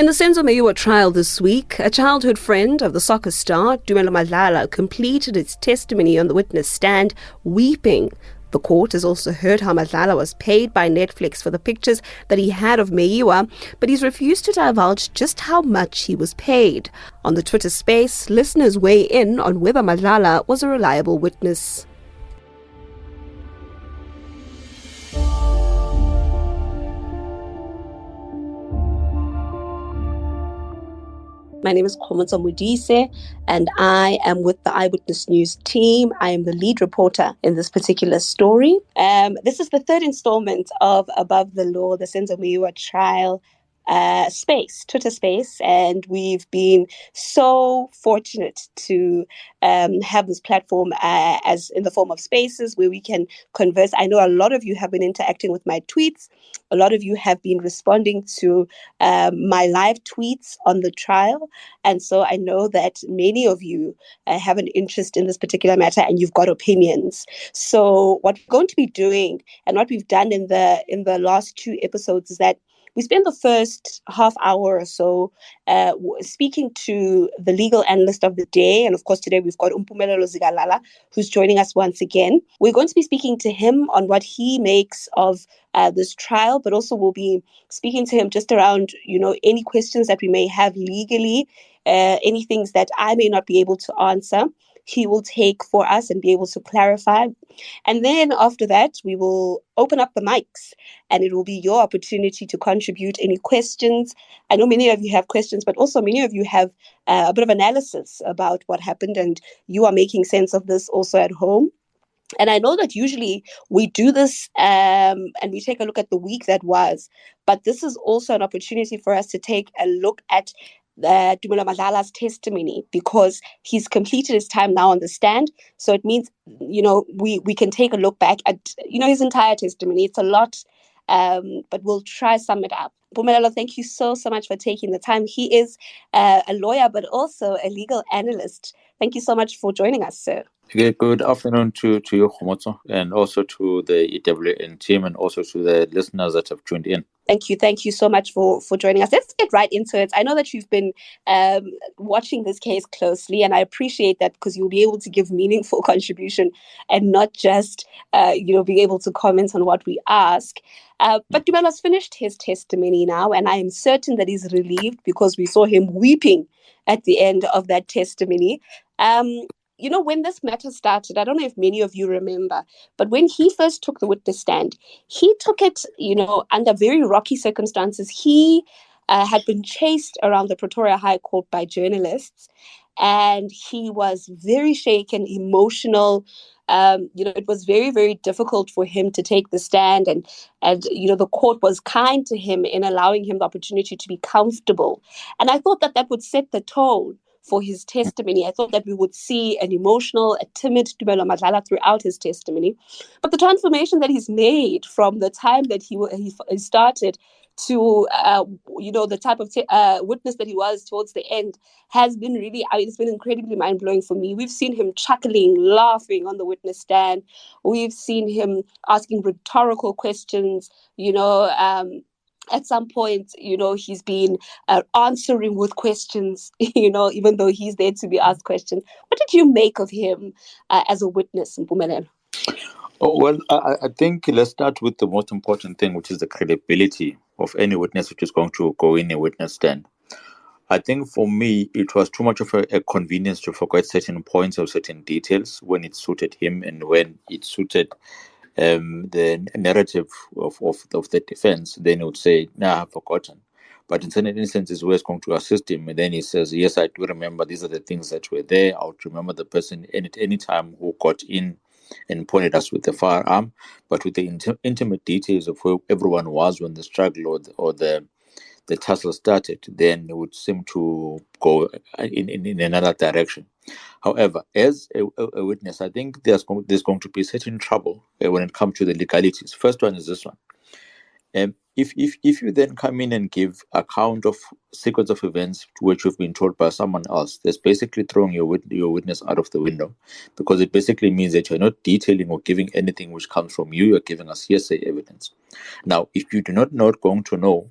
In the Senzo Meyiwa trial this week, a childhood friend of the soccer star, Tumelo Madlala, completed its testimony on the witness stand, weeping. The court has also heard how Madlala was paid by Netflix for the pictures that he had of Meyiwa, but he's refused to divulge just how much he was paid. On the Twitter space, listeners weigh in on whether Madlala was a reliable witness. My name is Kgomotso Modise, and I am with the Eyewitness News team. I am the lead reporter in this particular story. This is the third installment of Above the Law, the Senzo Meyiwa trial Twitter space, and we've been so fortunate to have this platform as in the form of spaces where we can converse. I know a lot of you have been interacting with my tweets. A lot of you have been responding to my live tweets on the trial, and so I know that many of you have an interest in this particular matter, and you've got opinions. So what we're going to be doing, and what we've done in the last two episodes, is that we spent the first half hour or so speaking to the legal analyst of the day. And of course, today we've got Mpumelelo Zikalala, who's joining us once again. We're going to be speaking to him on what he makes of this trial, but also we'll be speaking to him just around, any questions that we may have legally, any things that I may not be able to answer. He will take for us and be able to clarify. And then after that, we will open up the mics and it will be your opportunity to contribute any questions. I know many of you have questions, but also many of you have a bit of analysis about what happened, and you are making sense of this also at home. And I know that usually we do this and we take a look at the week that was, but this is also an opportunity for us to take a look at Tumelo Madlala's testimony, because he's completed his time now on the stand. So it means, we can take a look back at, his entire testimony. It's a lot, but we'll try sum it up. Mpumelelo, thank you so much for taking the time. He is a lawyer, but also a legal analyst. Thank you so much for joining us, sir. Good afternoon to you, Kgomotso, and also to the EWN team, and also to the listeners that have tuned in. Thank you so much for joining us. Let's get right into it. I know that you've been watching this case closely, and I appreciate that, because you'll be able to give meaningful contribution and not just, being able to comment on what we ask. But Tumelo's finished his testimony now, and I am certain that he's relieved, because we saw him weeping at the end of that testimony. When this matter started, I don't know if many of you remember, but when he first took the witness stand, he took it, under very rocky circumstances. He had been chased around the Pretoria High Court by journalists, and he was very shaken, emotional. It was very, very difficult for him to take the stand, and the court was kind to him in allowing him the opportunity to be comfortable. And I thought that would set the tone for his testimony. I thought that we would see an emotional, a timid Tumelo Madlala throughout his testimony. But the transformation that he's made from the time that he started to, the type of witness that he was towards the end has been really, it's been incredibly mind-blowing for me. We've seen him chuckling, laughing on the witness stand. We've seen him asking rhetorical questions, at some point, he's been answering with questions, even though he's there to be asked questions. What did you make of him as a witness, Mpumelelo? Well, I think let's start with the most important thing, which is the credibility of any witness which is going to go in a witness stand. I think for me, it was too much of a convenience to forget certain points or certain details when it suited him and when it suited the narrative of the defense. Then he would say, "Nah, I've forgotten." But in certain instances where it's going to assist him, and then he says, "Yes, I do remember. These are the things that were there. I would remember the person at any time who got in and pointed us with the firearm." But with the intimate details of where everyone was when the struggle or the tussle started, then it would seem to go in another direction. However, as a witness, I think there's going to be certain trouble when it comes to the legalities. First one is this one. If you then come in and give account of sequence of events which you've been told by someone else, that's basically throwing your witness out of the window, because it basically means that you're not detailing or giving anything which comes from you. You're giving us hearsay evidence. Now, if you do not going to know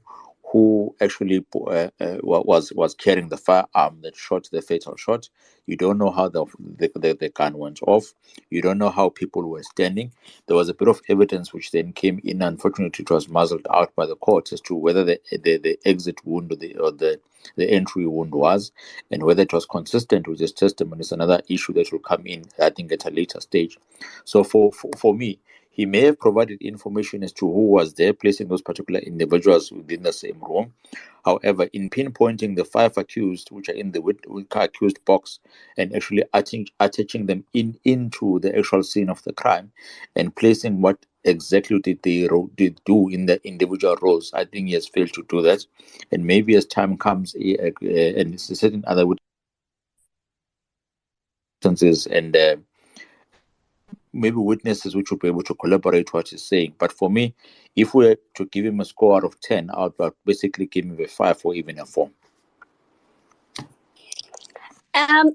who actually was carrying the firearm that shot the fatal shot. You don't know how the gun went off. You don't know how people were standing. There was a bit of evidence which then came in. Unfortunately, it was muzzled out by the court as to whether the exit wound or the entry wound was, and whether it was consistent with his testimony is another issue that will come in, I think, at a later stage. So for me, he may have provided information as to who was there, placing those particular individuals within the same room. However, in pinpointing the 5 accused, which are in the accused box, and actually attaching them into the actual scene of the crime, and placing what exactly did they did do in the individual roles, I think he has failed to do that. And maybe as time comes, and certain other witnesses and maybe witnesses which will be able to collaborate what he's saying. But for me, if we were to give him a score out of 10, I would basically give him a 5 or even a 4.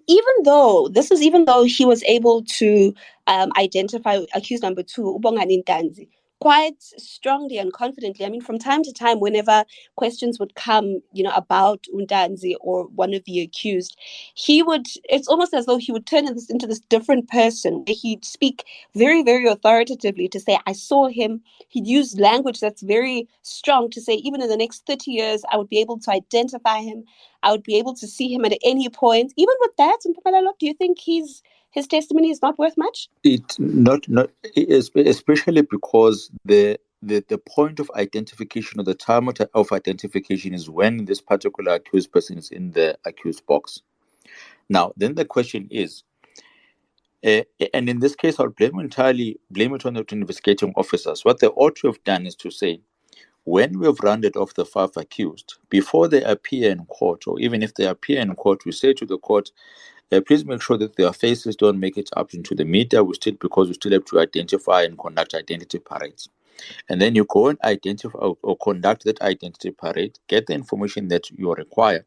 Even though he was able to identify accused number 2, Ubongani Ntanzi, quite strongly and confidently. I mean, from time to time, whenever questions would come, about Untanzi or one of the accused, it's almost as though he would turn into this different person. He'd speak very, very authoritatively to say, I saw him. He'd use language that's very strong to say, even in the next 30 years, I would be able to identify him. I would be able to see him at any point. Even with that, Mpumelelo, do you think his testimony is not worth much? It not especially because the point of identification, or the time of identification, is when this particular accused person is in the accused box. Now, then the question is, and in this case, I'll blame it on the investigating officers. What they ought to have done is to say, when we've rounded off the 5 accused, before they appear in court, or even if they appear in court, we say to the court, please make sure that their faces don't make it up into the media, because we still have to identify and conduct identity parades. And then you go and identify or conduct that identity parade, get the information that you require,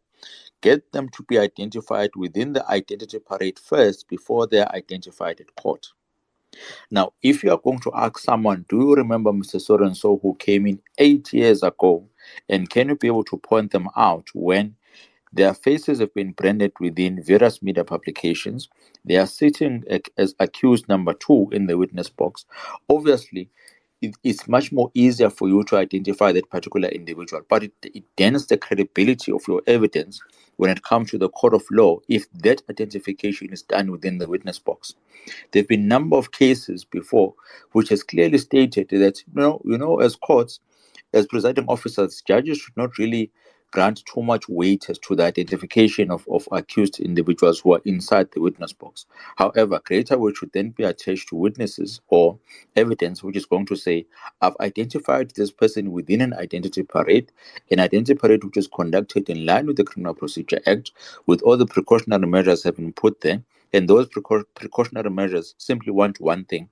get them to be identified within the identity parade first before they're identified at court. Now, if you are going to ask someone, do you remember Mr. So and so who came in 8 years ago? And can you be able to point them out when their faces have been branded within various media publications? They are sitting as accused number 2 in the witness box. Obviously, it's much more easier for you to identify that particular individual, but it dents the credibility of your evidence when it comes to the court of law if that identification is done within the witness box. There have been a number of cases before which has clearly stated that, as courts, as presiding officers, judges should not really grant too much weight as to the identification of accused individuals who are inside the witness box. However, greater weight should then be attached to witnesses or evidence which is going to say, I've identified this person within an identity parade which is conducted in line with the Criminal Procedure Act, with all the precautionary measures have been put there. And those precautionary measures simply want one thing.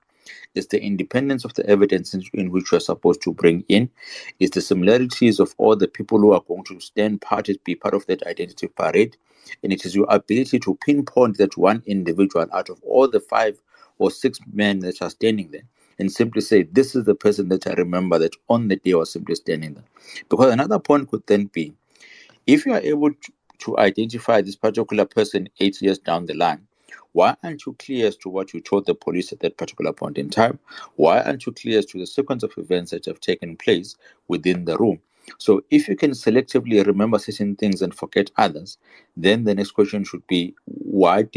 It's the independence of the evidence in which you are supposed to bring in. It's the similarities of all the people who are going to be part of that identity parade. And it is your ability to pinpoint that one individual out of all the 5 or 6 men that are standing there and simply say, this is the person that I remember that on the day was simply standing there. Because another point could then be, if you are able to identify this particular person 8 years down the line, why aren't you clear as to what you told the police at that particular point in time? Why aren't you clear as to the sequence of events that have taken place within the room? So if you can selectively remember certain things and forget others, then the next question should be, when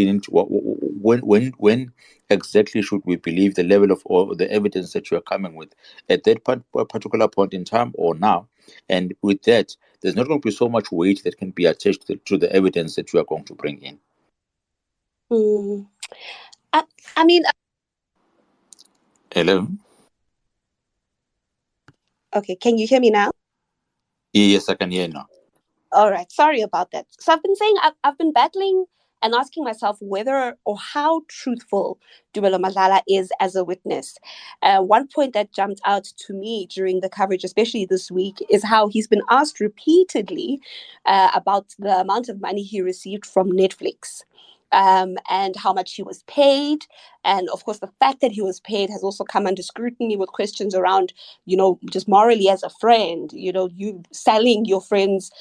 exactly should we believe the level of or the evidence that you are coming with at that particular point in time or now? And with that, there's not going to be so much weight that can be attached to the evidence that you are going to bring in. I mean, Hello? okay, can you hear me now? Yes, I can hear now. All right, sorry about that. So I've been saying I've been battling and asking myself whether or how truthful Tumelo Madlala is as a witness. One point that jumped out to me during the coverage, especially this week, is how he's been asked repeatedly about the amount of money he received from Netflix. and how much he was paid. And of course, the fact that he was paid has also come under scrutiny with questions around, just morally as a friend, you selling your friends'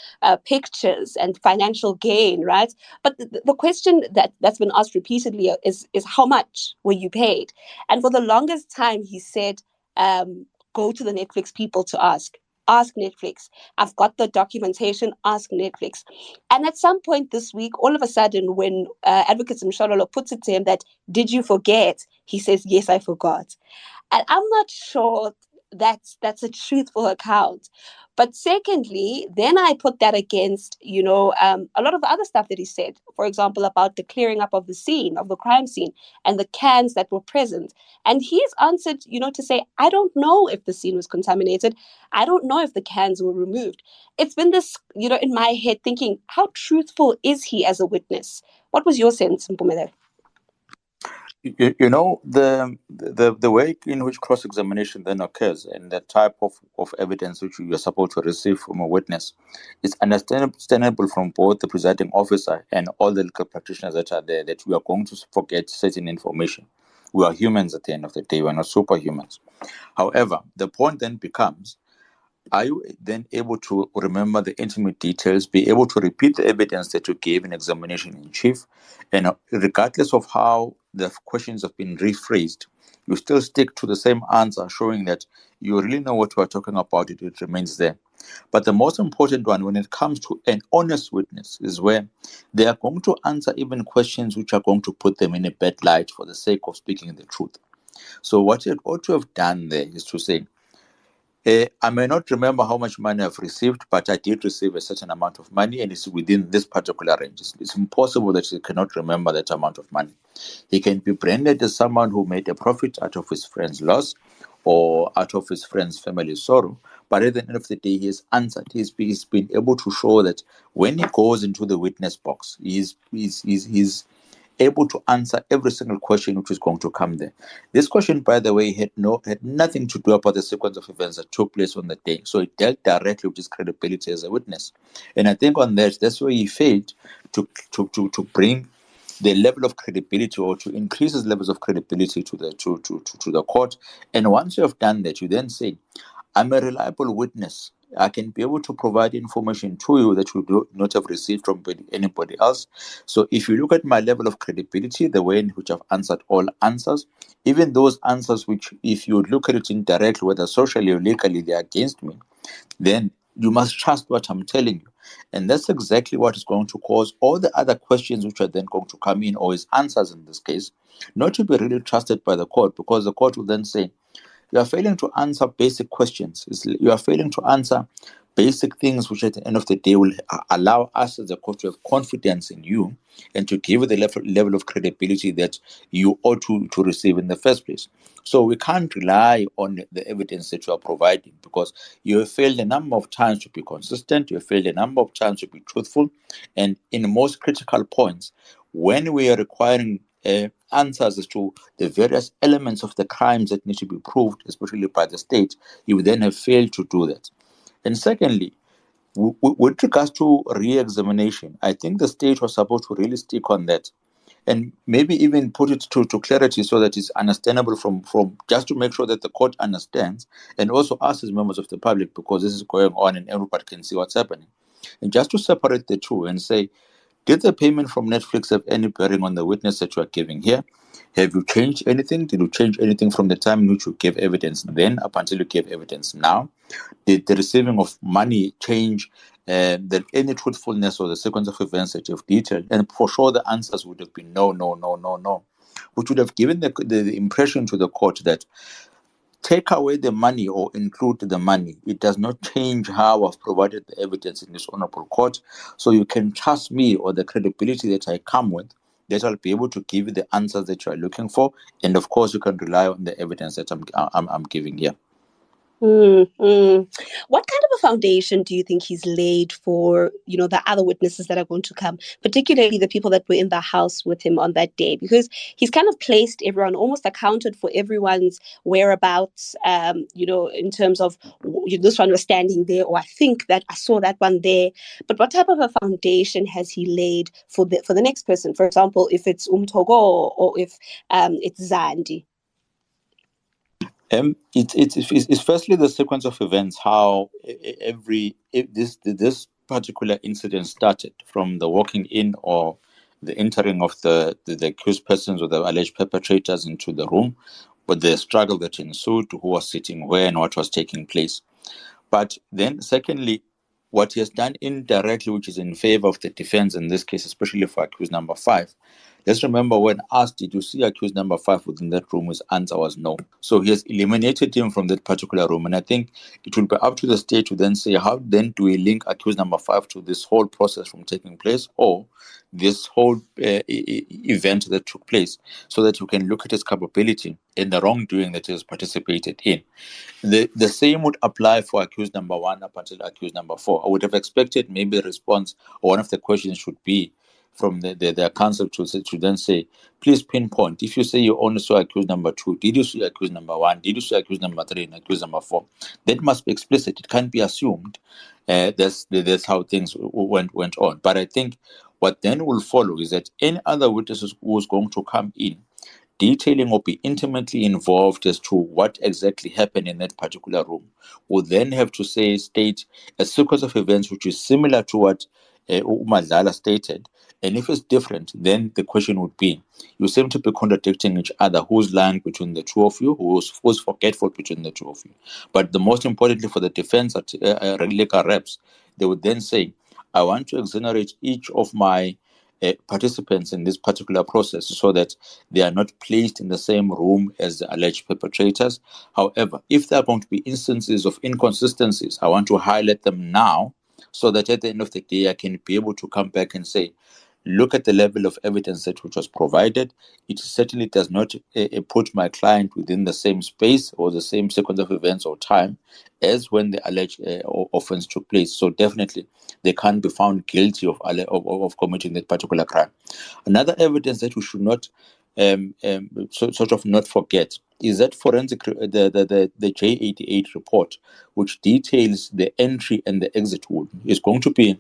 pictures and financial gain, right? But the question that's been asked repeatedly is how much were you paid? And for the longest time, he said, go to the Netflix people to ask. Ask Netflix. I've got the documentation. Ask Netflix. And at some point this week, all of a sudden, when Advocate Mshololo puts it to him that, did you forget? He says, yes, I forgot. And I'm not sure that's a truthful account. But secondly, then I put that against, a lot of the other stuff that he said, for example, about the clearing up of the scene, of the crime scene, and the cans that were present. And he's answered, to say, I don't know if the scene was contaminated. I don't know if the cans were removed. It's been this, in my head thinking, how truthful is he as a witness? What was your sense, Mpumelelo? The way in which cross-examination then occurs and the type of evidence which you are supposed to receive from a witness is understandable from both the presiding officer and all the legal practitioners that are there, that we are going to forget certain information. We are humans at the end of the day. We are not superhumans. However, the point then becomes, are you then able to remember the intimate details, be able to repeat the evidence that you gave in examination in chief, and regardless of how the questions have been rephrased, you still stick to the same answer, showing that you really know what you are talking about, it remains there. But the most important one, when it comes to an honest witness, is where they are going to answer even questions which are going to put them in a bad light for the sake of speaking the truth. So what you ought to have done there is to say, I may not remember how much money I've received, but I did receive a certain amount of money, and it's within this particular range. It's impossible that he cannot remember that amount of money. He can be branded as someone who made a profit out of his friend's loss or out of his friend's family sorrow. But at the end of the day, he has answered. He's been able to show that when he goes into the witness box, he's able to answer every single question which is going to come there. This question, by the way, had nothing to do about the sequence of events that took place on the day. So it dealt directly with his credibility as a witness. And I think on that's where he failed to bring the level of credibility, or to increase his levels of credibility to the court. And once you have done that, you then say, I'm a reliable witness. I can be able to provide information to you that you do not have received from anybody else. So if you look at my level of credibility, the way in which I've answered all answers, even those answers which, if you look at it indirectly, whether socially or legally, they're against me, then you must trust what I'm telling you. And that's exactly what is going to cause all the other questions which are then going to come in, or his answers in this case, not to be really trusted by the court, because the court will then say, you are failing to answer basic questions. You are failing to answer basic things which at the end of the day will allow us as a court to have confidence in you and to give you the level of credibility that you ought to receive in the first place. So we can't rely on the evidence that you are providing, because you have failed a number of times to be consistent, you have failed a number of times to be truthful, and in the most critical points, when we are requiring answers as to the various elements of the crimes that need to be proved, especially by the state, you would then have failed to do that. And secondly, with regards to re-examination, I think the state was supposed to really stick on that, and maybe even put it to clarity so that it's understandable from just to make sure that the court understands, and also us as members of the public, because this is going on and everybody can see what's happening. And just to separate the two and say, did the payment from Netflix have any bearing on the witness that you are giving here? Have you changed anything? Did you change anything from the time in which you gave evidence then up until you gave evidence now? Did the receiving of money change any truthfulness or the sequence of events that you've detailed? And for sure, the answers would have been no, no, no, no, no, which would have given the impression to the court that take away the money or include the money, it does not change how I've provided the evidence in this honorable court. So you can trust me, or the credibility that I come with, that I'll be able to give you the answers that you are looking for. And of course, you can rely on the evidence that I'm giving here. Mm. What kind of a foundation do you think he's laid for, the other witnesses that are going to come, particularly the people that were in the house with him on that day? Because he's kind of placed everyone, almost accounted for everyone's whereabouts, in terms of this one was standing there, or I think that I saw that one there. But what type of a foundation has he laid for the next person? For example, if it's Umtogo or if it's Zandi. It's firstly the sequence of events, how this particular incident started from the walking in or the entering of the accused persons or the alleged perpetrators into the room, but the struggle that ensued, who was sitting where and what was taking place. But then, secondly, what he has done indirectly, which is in favor of the defense in this case, especially for accused number 5. Let's remember, when asked, did you see accused number 5 within that room? His answer was no. So he has eliminated him from that particular room. And I think it will be up to the state to then say, how then do we link accused number 5 to this whole process from taking place, or this whole event that took place, so that you can look at his culpability in the wrongdoing that he has participated in. The same would apply for accused number 1 up until accused number 4. I would have expected maybe a response, or one of the questions should be from the counsel to then say, please pinpoint. If you say you only saw accused number 2, did you see accused number 1? Did you see accused number 3 and accused number 4? That must be explicit. It can't be assumed. That's how things went on. But I think what then will follow is that any other witnesses who is going to come in, detailing or be intimately involved as to what exactly happened in that particular room, will then have to state a sequence of events which is similar to what Madlala stated. And if it's different, then the question would be, you seem to be contradicting each other. Who's lying between the two of you? Who's forgetful between the two of you? But the most importantly for the defense at legal reps, they would then say, I want to exonerate each of my participants in this particular process so that they are not placed in the same room as the alleged perpetrators. However, if there are going to be instances of inconsistencies, I want to highlight them now so that at the end of the day, I can be able to come back and say, look at the level of evidence that which was provided. It certainly does not put my client within the same space or the same sequence of events or time as when the alleged offense took place. So definitely, they can't be found guilty of committing that particular crime. Another evidence that we should not sort of not forget is that forensic the J88 report, which details the entry and the exit wound, is going to be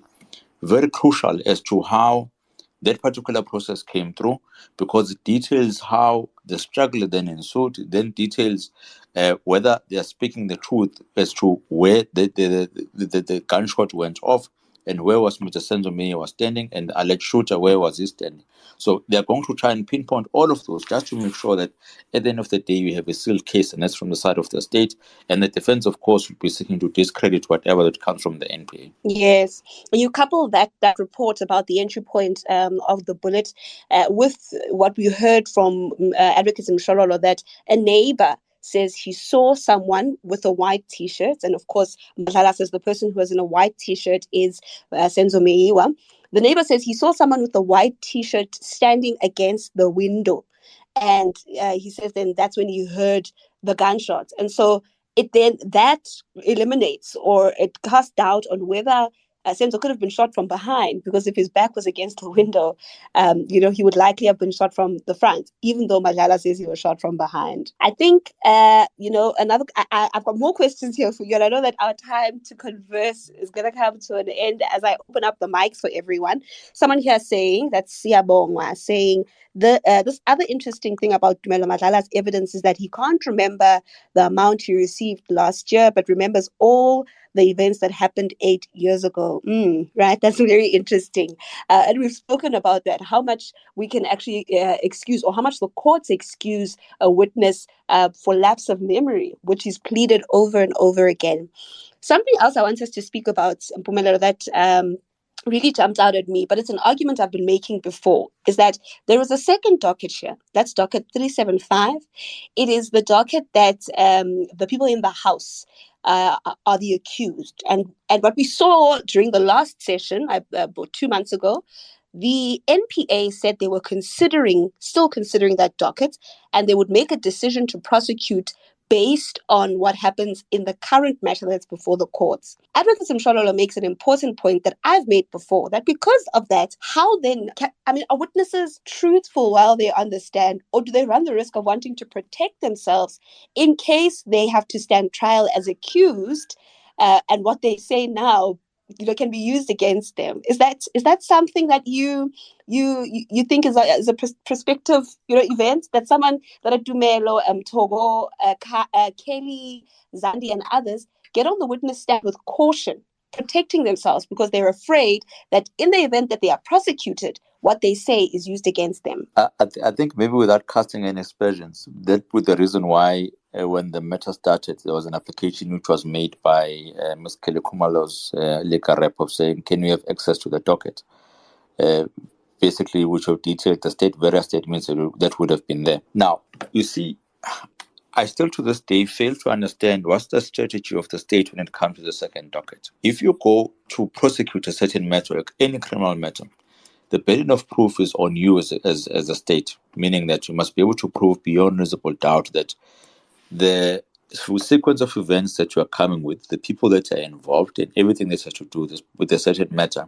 very crucial as to how that particular process came through, because it details how the struggle then ensued, then details whether they are speaking the truth as to where the gunshot went off, and where was Mr. Senzo Meyiwa standing, and the alleged shooter, where was he standing. So they're going to try and pinpoint all of those just to make sure that at the end of the day you have a sealed case, and that's from the side of the state. And the defense, of course, will be seeking to discredit whatever that comes from the NPA. Yes, you couple that report about the entry point of the bullet with what we heard from Advocate Mshololo, that a neighbor says he saw someone with a white T-shirt, and of course Madlala says the person who was in a white T-shirt is Senzo Meyiwa. The neighbor says he saw someone with a white T-shirt standing against the window, and he says then that's when he heard the gunshots, and so it then that eliminates, or it casts doubt on whether Senzo could have been shot from behind, because if his back was against the window, he would likely have been shot from the front, even though Madlala says he was shot from behind. I think, I've got more questions here for you, and I know that our time to converse is going to come to an end as I open up the mics for everyone. Someone here saying, that's Siyabongwa, saying, this other interesting thing about Tumelo Madlala's evidence is that he can't remember the amount he received last year, but remembers all the events that happened 8 years ago. Right? That's very interesting. And we've spoken about that, how much we can actually excuse, or how much the courts excuse a witness for lapse of memory, which is pleaded over and over again. Something else I want us to speak about, Mpumelelo, that really jumped out at me, but it's an argument I've been making before, is that there is a second docket here. That's docket 375. It is the docket that the people in the House are the accused. And what we saw during the last session, about 2 months ago, the NPA said they were still considering that docket, and they would make a decision to prosecute based on what happens in the current matter that's before the courts. Advocate Mshololo makes an important point that I've made before, that because of that, how then, are witnesses truthful while they understand, or do they run the risk of wanting to protect themselves in case they have to stand trial as accused, and what they say now can be used against them? Is that something that you think is a prospective event, that someone that a Tumelo, Togo, Kelly, Zandi, and others get on the witness stand with caution, protecting themselves because they're afraid that in the event that they are prosecuted, what they say is used against them? I think maybe without casting any aspersions, that was the reason why when the matter started, there was an application which was made by Ms. Kelly Khumalo's legal rep of saying, can we have access to the docket? Basically, which have detailed the various statements that would have been there. Now, you see, I still to this day fail to understand what's the strategy of the state when it comes to the second docket. If you go to prosecute a certain matter, like any criminal matter, the burden of proof is on you as a state, meaning that you must be able to prove beyond reasonable doubt that the sequence of events that you are coming with, the people that are involved, and everything that has to do with a certain matter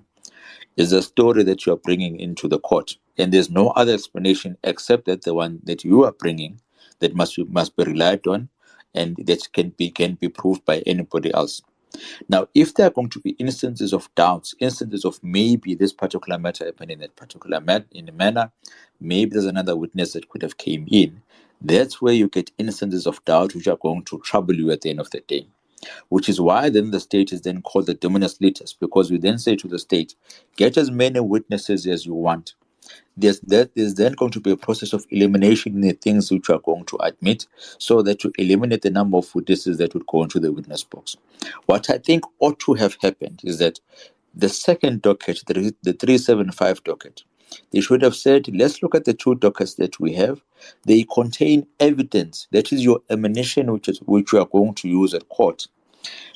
is a story that you are bringing into the court. And there's no other explanation except that the one that you are bringing that must be relied on and that can be proved by anybody else. Now, if there are going to be instances of doubts, instances of maybe this particular matter happened in that particular manner, maybe there's another witness that could have came in, that's where you get instances of doubt which are going to trouble you at the end of the day. Which is why then the state is then called the dominus litis, because we then say to the state, get as many witnesses as you want. There's then going to be a process of elimination in the things which you are going to admit, so that you eliminate the number of witnesses that would go into the witness box. What I think ought to have happened is that the second docket, the 375 docket, they should have said, let's look at the two dockets that we have. They contain evidence. That is your ammunition which you are going to use at court.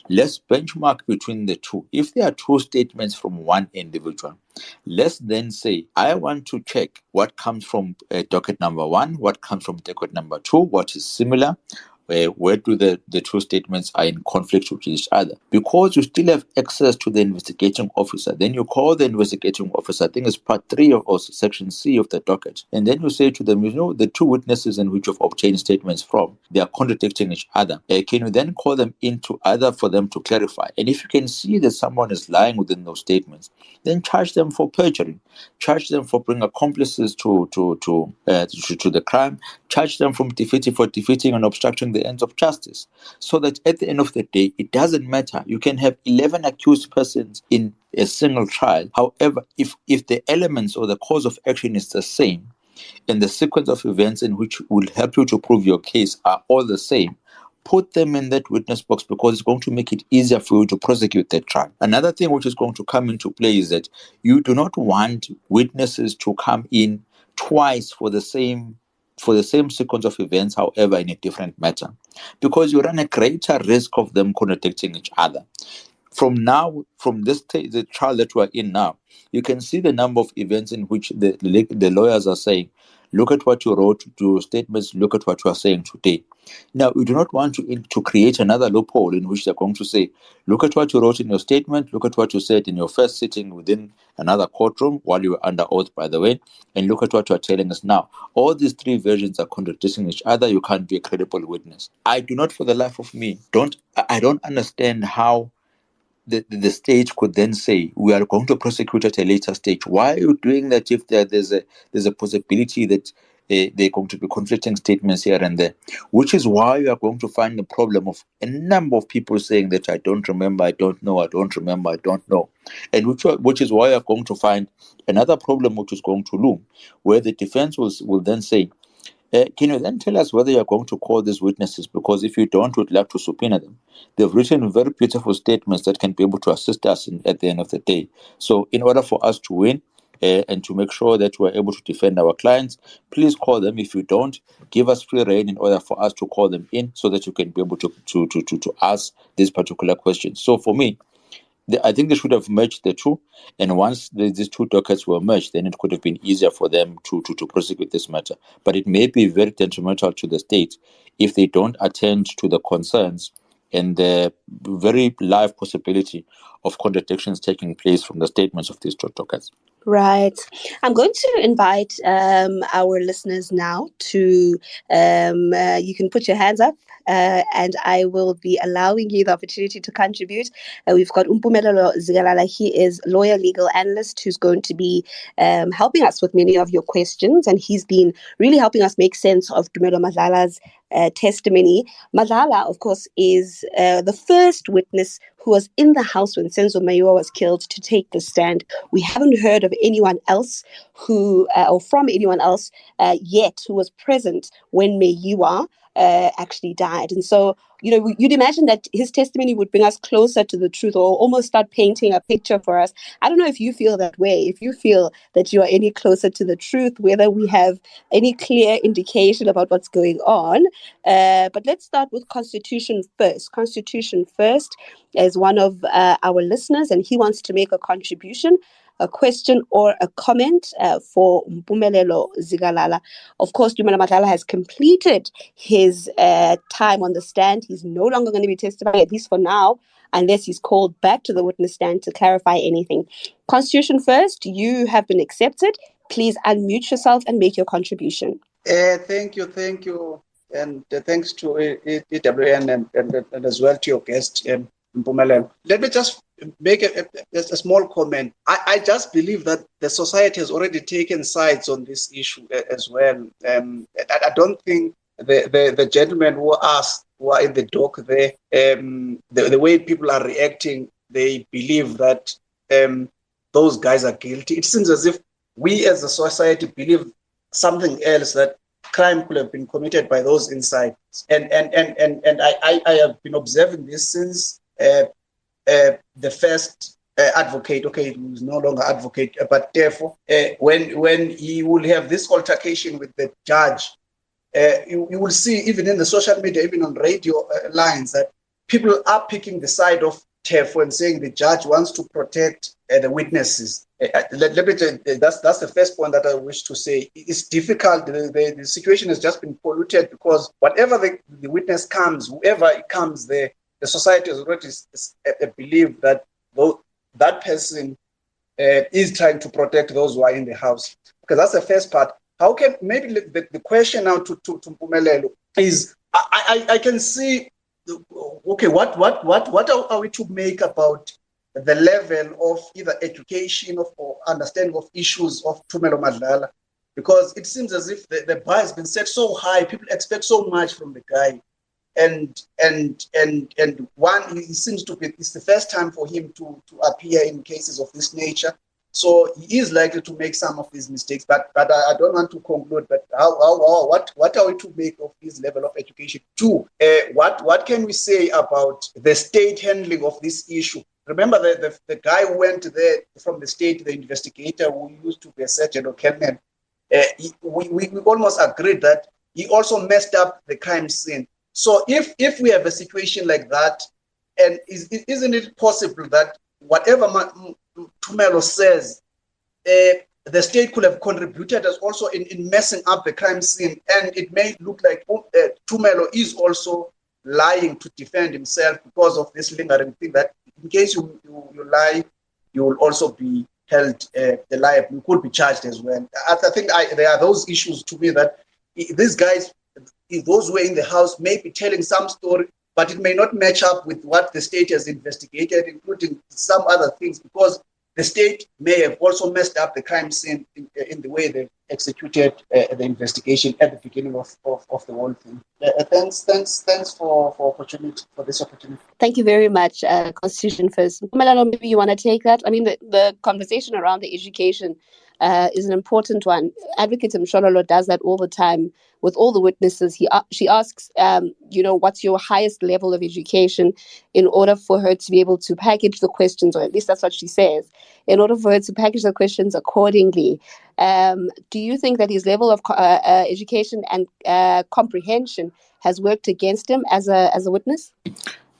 Let's benchmark between the two. If there are two statements from one individual, let's then say, I want to check what comes from docket number 1, what comes from docket number 2, what is similar, where do the two statements are in conflict with each other. Because you still have access to the investigating officer, then you call the investigating officer, I think it's part 3 or section C of the docket, and then you say to them, the two witnesses in which you've obtained statements from, they are contradicting each other. Can you then call them into either for them to clarify? And if you can see that someone is lying within those statements, then charge them for perjury, charge them for bringing accomplices to the crime, charge them for defeating and obstructing the ends of justice, so that at the end of the day, it doesn't matter. You can have 11 accused persons in a single trial. However, if the elements or the cause of action is the same, and the sequence of events in which will help you to prove your case are all the same, put them in that witness box, because it's going to make it easier for you to prosecute that trial. Another thing which is going to come into play is that you do not want witnesses to come in twice for the same sequence of events, however, in a different matter, because you run a greater risk of them contradicting each other. From the trial that we're in now, you can see the number of events in which the lawyers are saying, look at what you wrote to your statements, look at what you are saying today. Now, we do not want to create another loophole in which they're going to say, look at what you wrote in your statement, look at what you said in your first sitting within another courtroom while you were under oath, by the way, and look at what you are telling us now. All these three versions are contradicting each other. You can't be a credible witness. I do not, for the life of me, I don't understand how the state could then say, we are going to prosecute at a later stage. Why are you doing that if there's a possibility that there are going to be conflicting statements here and there? Which is why you are going to find the problem of a number of people saying that I don't remember, I don't know, I don't remember, I don't know. And which is why you are going to find another problem which is going to loom, where the defense will then say, can you then tell us whether you're going to call these witnesses? Because if you don't, we'd like to subpoena them. They've written very beautiful statements that can be able to assist us at the end of the day. So in order for us to win and to make sure that we're able to defend our clients, please call them. If you don't, give us free rein in order for us to call them in, so that you can be able to ask these particular questions. So for me, I think they should have merged the two. And once these two dockets were merged, then it could have been easier for them to prosecute this matter. But it may be very detrimental to the state if they don't attend to the concerns and the very live possibility of contradictions taking place from the statements of these two dockets. Right. I'm going to invite our listeners now to, you can put your hands up and I will be allowing you the opportunity to contribute. We've got Mpumelelo Zikalala. He is lawyer, legal analyst who's going to be helping us with many of your questions. And he's been really helping us make sense of Tumelo Madlala's testimony. Madlala, of course, is the first witness who was in the house when Senzo Meyiwa was killed to take the stand. We haven't heard of anyone else who, or from anyone else yet, who was present when Meyiwa actually died. And so, you'd imagine that his testimony would bring us closer to the truth or almost start painting a picture for us. I don't know if you feel that way, if you feel that you are any closer to the truth, whether we have any clear indication about what's going on. But let's start with Constitution First. Constitution First is one of our listeners, and he wants to make a contribution, a question or a comment for Mpumelelo Zikalala. Of course, Tumelo Madlala has completed his time on the stand. He's no longer going to be testifying, at least for now, unless he's called back to the witness stand to clarify anything. Constitution First, you have been accepted. Please unmute yourself and make your contribution. Thank you. And thanks to EWN and as well to your guest, Mpumelelo. Let me just make a small comment. I just believe that the society has already taken sides on this issue as well. I don't think the gentlemen who are in the dock there, the way people are reacting, they believe that those guys are guilty. It seems as if we as a society believe something else, that crime could have been committed by those inside. And I have been observing this since the first advocate, who's no longer advocate, but therefore, when he will have this altercation with the judge, you will see even in the social media, even on radio lines, that people are picking the side of TEFO and saying the judge wants to protect the witnesses. Let me tell you, that's the first point that I wish to say. It's difficult. The situation has just been polluted because whatever the witness comes, whoever it comes there, the society has already believed that that person is trying to protect those who are in the house. Because that's the first part. How can, maybe the question now to Mpumelelo is, I can see, okay, what are we to make about the level of either education or understanding of issues of Tumelo Madlala? Because it seems as if the bar has been set so high, people expect so much from the guy. And one, it seems to be, it's the first time for him to appear in cases of this nature. So he is likely to make some of these mistakes, but I don't want to conclude. But what are we to make of this level of education? Two, what can we say about the state handling of this issue? Remember the guy who went there from the state, the investigator who used to be a sergeant or colonel. We almost agreed that he also messed up the crime scene. So if we have a situation like that, and isn't it possible that whatever Tumelo says, the state could have contributed as also in messing up the crime scene, and it may look like Tumelo is also lying to defend himself because of this lingering thing that in case you lie, you will also be held liable. You could be charged as well. I think there are those issues to me that these guys, those who are in the house, may be telling some story, but it may not match up with what the state has investigated, including some other things, because the state may have also messed up the crime scene in the way they executed the investigation at the beginning of the whole thing. Thanks for this opportunity. Thank you very much, Constitution First. Mpumelelo, maybe you want to take that? I mean, the conversation around the education is an important one. Advocate Mshololo does that all the time with all the witnesses. She asks, what's your highest level of education, in order for her to be able to package the questions, or at least that's what she says, in order for her to package the questions accordingly. Do you think that his level of education and comprehension has worked against him as a witness?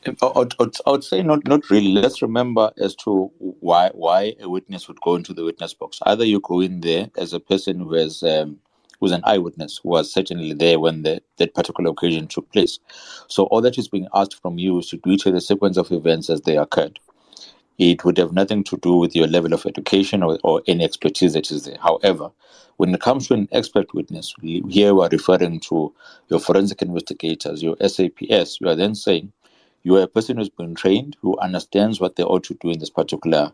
I would say not really. Let's remember as to why a witness would go into the witness box. Either you go in there as a person who's an eyewitness, who was certainly there when that particular occasion took place. So all that is being asked from you is to detail the sequence of events as they occurred. It would have nothing to do with your level of education or any expertise that is there. However, when it comes to an expert witness, here we are referring to your forensic investigators, your SAPS. You are then saying you are a person who's been trained, who understands what they ought to do in this particular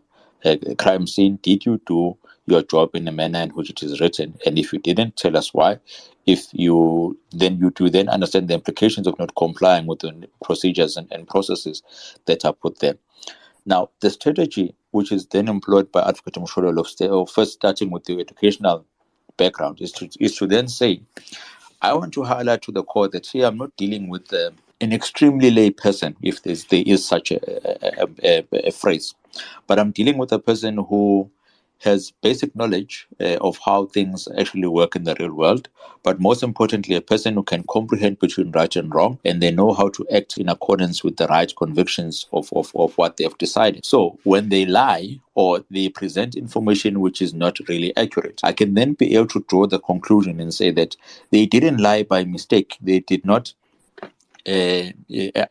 crime scene. Did you do your job in the manner in which it is written? And if you didn't, tell us why. If you then understand the implications of not complying with the procedures and processes that are put there. Now, the strategy which is then employed by Advocate Mshololo of first starting with the educational background is to then say, I want to highlight to the court that here I'm not dealing with an extremely lay person, if there is such a phrase, but I'm dealing with a person who has basic knowledge of how things actually work in the real world, but most importantly, a person who can comprehend between right and wrong, and they know how to act in accordance with the right convictions of what they have decided. So when they lie or they present information which is not really accurate, I can then be able to draw the conclusion and say that they didn't lie by mistake. They did not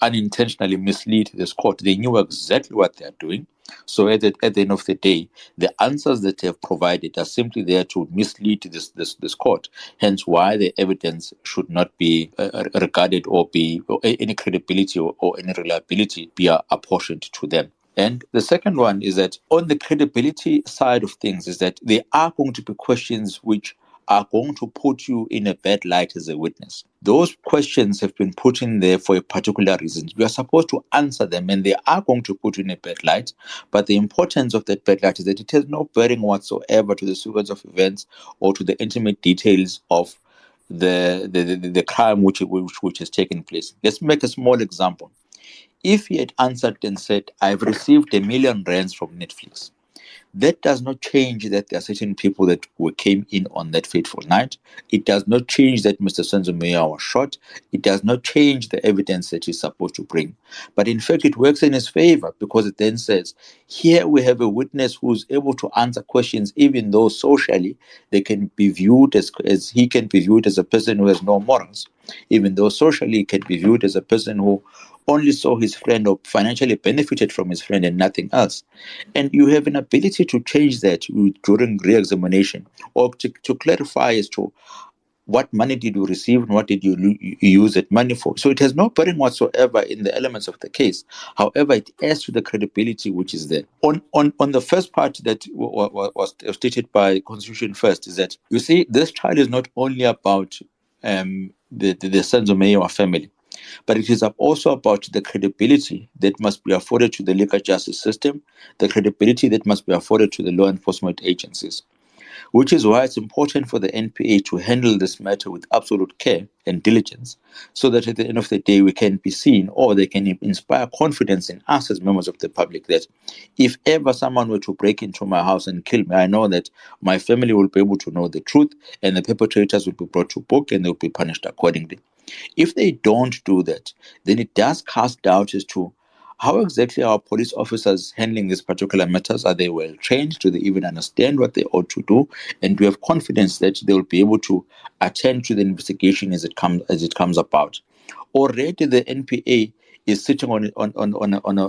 unintentionally mislead this court. They knew exactly what they are doing. So at the end of the day, the answers that they have provided are simply there to mislead this court. Hence, why the evidence should not be regarded or any credibility or any reliability be apportioned to them. And the second one is that on the credibility side of things is that there are going to be questions which are going to put you in a bad light as a witness. Those questions have been put in there for a particular reason. You are supposed to answer them, and they are going to put you in a bad light. But the importance of that bad light is that it has no bearing whatsoever to the sequence of events or to the intimate details of the crime which has taken place. Let's make a small example. If he had answered and said, I've received R1 million from Netflix, that does not change that there are certain people that came in on that fateful night. It does not change that Mr. Senzo Meyiwa was shot. It does not change the evidence that he's supposed to bring. But in fact, it works in his favor because it then says, here we have a witness who's able to answer questions, even though socially they can be viewed as he can be viewed as a person who has no morals, even though socially he can be viewed as a person who only saw his friend or financially benefited from his friend and nothing else. And you have an ability to change that during re-examination or to clarify as to what money did you receive and what did you use that money for. So it has no bearing whatsoever in the elements of the case. However, it adds to the credibility which is there. On the first part that was stated by Constitution First is that, you see, this trial is not only about the Senzo Meyiwa family, but it is also about the credibility that must be afforded to the legal justice system, the credibility that must be afforded to the law enforcement agencies, which is why it's important for the NPA to handle this matter with absolute care and diligence, so that at the end of the day we can be seen, or they can inspire confidence in us as members of the public, that if ever someone were to break into my house and kill me, I know that my family will be able to know the truth and the perpetrators will be brought to book and they will be punished accordingly. If they don't do that, then it does cast doubt as to how exactly are police officers handling these particular matters. Are they well trained? Do they even understand what they ought to do? And do we have confidence that they will be able to attend to the investigation as it comes about? Already the NPA is sitting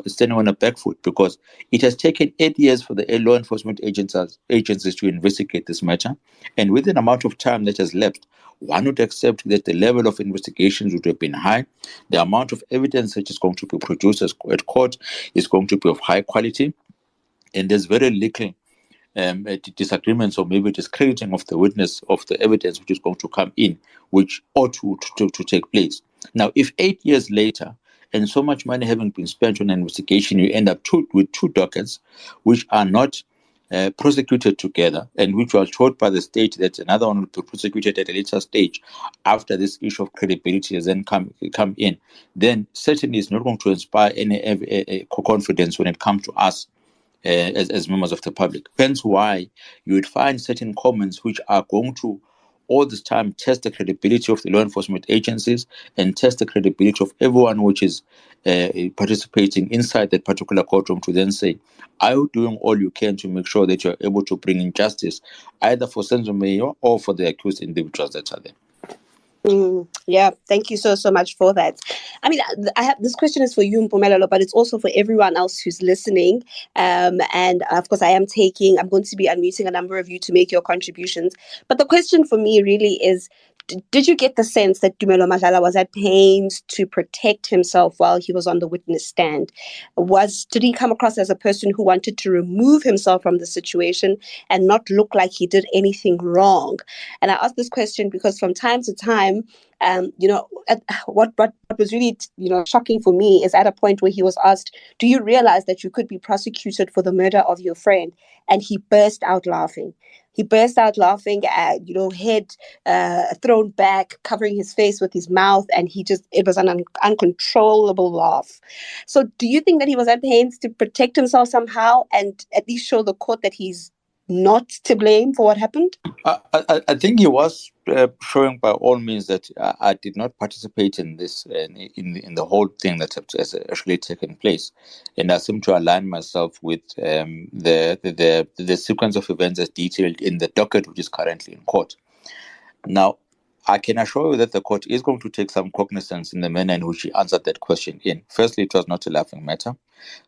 standing on a back foot, because it has taken 8 years for the law enforcement agencies to investigate this matter, and with an amount of time that has lapsed, one would accept that the level of investigations would have been high. The amount of evidence that is going to be produced at court is going to be of high quality, and there's very little disagreements or maybe discrediting of the witness of the evidence which is going to come in, which ought to take place. Now, if 8 years later and so much money having been spent on an investigation, you end up with two dockets which are not prosecuted together, and which was told by the state that another one will be prosecuted at a later stage after this issue of credibility has then come in, then certainly it's not going to inspire any confidence when it comes to us as members of the public. Hence why you would find certain comments which are going to all this time test the credibility of the law enforcement agencies and test the credibility of everyone which is participating inside that particular courtroom, to then say, are you doing all you can to make sure that you're able to bring in justice either for Senzo Meyiwa or for the accused individuals that are there? Yeah, thank you so much for that. I mean, I have this question is for you, Mpumelelo, but it's also for everyone else who's listening. And of course, I'm going to be unmuting a number of you to make your contributions. But the question for me really is, did you get the sense that Tumelo Madlala was at pains to protect himself while he was on the witness stand? Did he come across as a person who wanted to remove himself from the situation and not look like he did anything wrong? And I ask this question because from time to time, what was really shocking for me is at a point where he was asked, "Do you realize that you could be prosecuted for the murder of your friend?" And he burst out laughing. He burst out laughing, head thrown back, covering his face with his mouth, and it was an uncontrollable laugh. So do you think that he was at pains to protect himself somehow and at least show the court that he's not to blame for what happened? I think he was showing by all means that I did not participate in this in the whole thing that has actually taken place, and I seem to align myself with the sequence of events as detailed in the docket which is currently in court. Now, I can assure you that the court is going to take some cognizance in the manner in which he answered that question in. Firstly, it was not a laughing matter.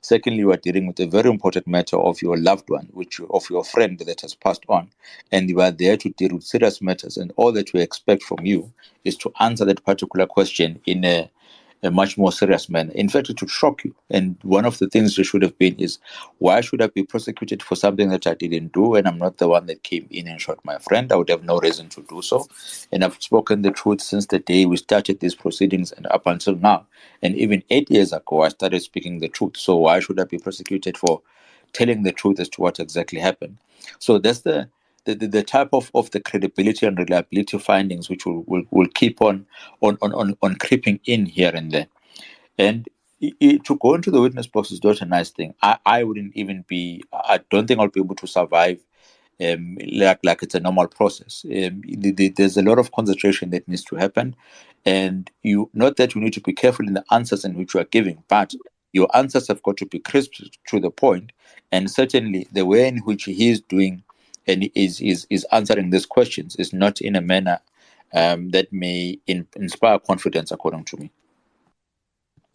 Secondly, you are dealing with a very important matter of your loved one, of your friend that has passed on, and you are there to deal with serious matters. And all that we expect from you is to answer that particular question in a much more serious manner. In fact, it would shock you. And one of the things there should have been is, why should I be prosecuted for something that I didn't do and I'm not the one that came in and shot my friend? I would have no reason to do so. And I've spoken the truth since the day we started these proceedings and up until now. And even 8 years ago, I started speaking the truth. So why should I be prosecuted for telling the truth as to what exactly happened? So that's the type of the credibility and reliability findings which will keep on creeping in here and there. And to go into the witness box is not a nice thing. I wouldn't even be, I don't think I'll be able to survive like it's a normal process. There's a lot of concentration that needs to happen. And not that you need to be careful in the answers in which you are giving, but your answers have got to be crisp to the point. And certainly the way in which he is doing and is answering these questions is not in a manner that may inspire confidence, according to me.